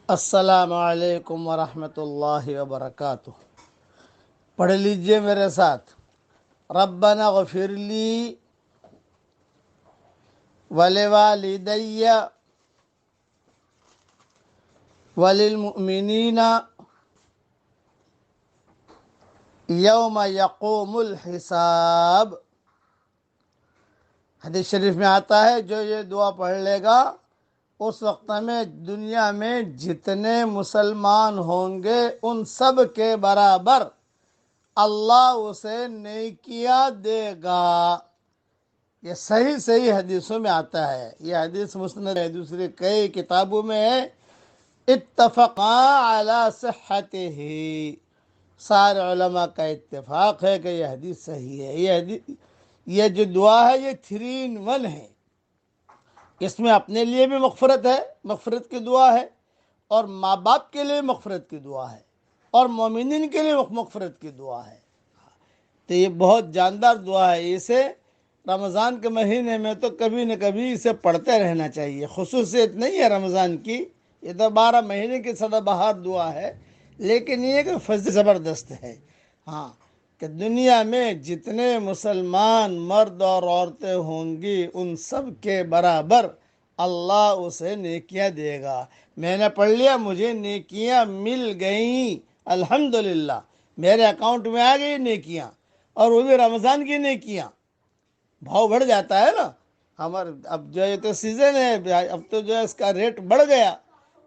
السلام علیکم ورحمۃ اللہ وبرکاتہ۔ پڑھ لیجئے میرے ساتھ۔ ربنا اغفر لی ولوالدی وللمؤمنین یوم یقوم الحساب۔ حدیث شریف میں آتا ہے جو یہ دعا پڑھ لے گا اس وقت میں دنیا میں جتنے مسلمان ہوں گے ان سب کے برابر اللہ اسے نیکیاں دے گا۔ یہ صحیح حدیثوں میں آتا ہے۔ یہ حدیث مسند ہے، دوسری کئی کتابوں میں ہے۔ اتفقا علی صحتہ، سارے علماء کا اتفاق ہے کہ یہ حدیث صحیح ہے۔ یہ جو دعا ہے یہ 3 in 1 ہے۔ اس میں اپنے لیے بھی مغفرت ہے، مغفرت کی دعا ہے، اور ماں باپ کے لیے مغفرت کی دعا ہے، اور مومنین کے لیے مغفرت کی دعا ہے۔ تو یہ بہت جاندار دعا ہے۔ اسے رمضان کے مہینے میں تو کبھی نہ کبھی اسے پڑھتے رہنا چاہیے۔ خصوصیت نہیں ہے رمضان کی، یہ تو 12 مہینے کی سدا بہار دعا ہے، لیکن یہ کہ فضل زبردست ہے۔ ہاں، کہ دنیا میں جتنے مسلمان مرد اور عورتیں ہوں گی ان سب کے برابر اللہ اسے نیکیاں دے گا۔ میں نے پڑھ لیا، مجھے نیکیاں مل گئیں، الحمدللہ میرے اکاؤنٹ میں آ گئی نیکیاں، اور وہ بھی رمضان کی نیکیاں۔ بھاؤ بڑھ جاتا ہے نا ہمارے، اب جو یہ تو سیزن ہے، اب تو جو ہے اس کا ریٹ بڑھ گیا،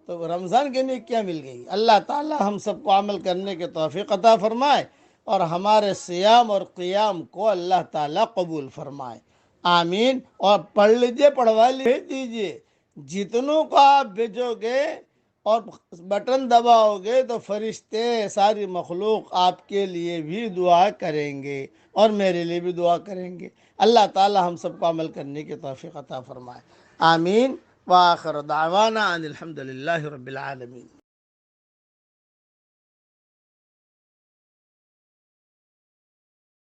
تو رمضان کی نیکیاں مل گئی۔ اللہ تعالی ہم سب کو عمل کرنے کے توفیق عطا فرمائے، اور ہمارے صیام اور قیام کو اللہ تعالی قبول فرمائے، آمین۔ اور پڑھ لیجئے، پڑھوا لیجئے، جتنوں کو آپ بھیجو گے اور بٹن دباؤ گے تو فرشتے، ساری مخلوق آپ کے لیے بھی دعا کریں گے، اور میرے لیے بھی دعا کریں گے۔ اللہ تعالی ہم سب کو عمل کرنے کی توفیق عطا فرمائے، آمین۔ وآخر دعوانا ان الحمدللہ رب العالمین۔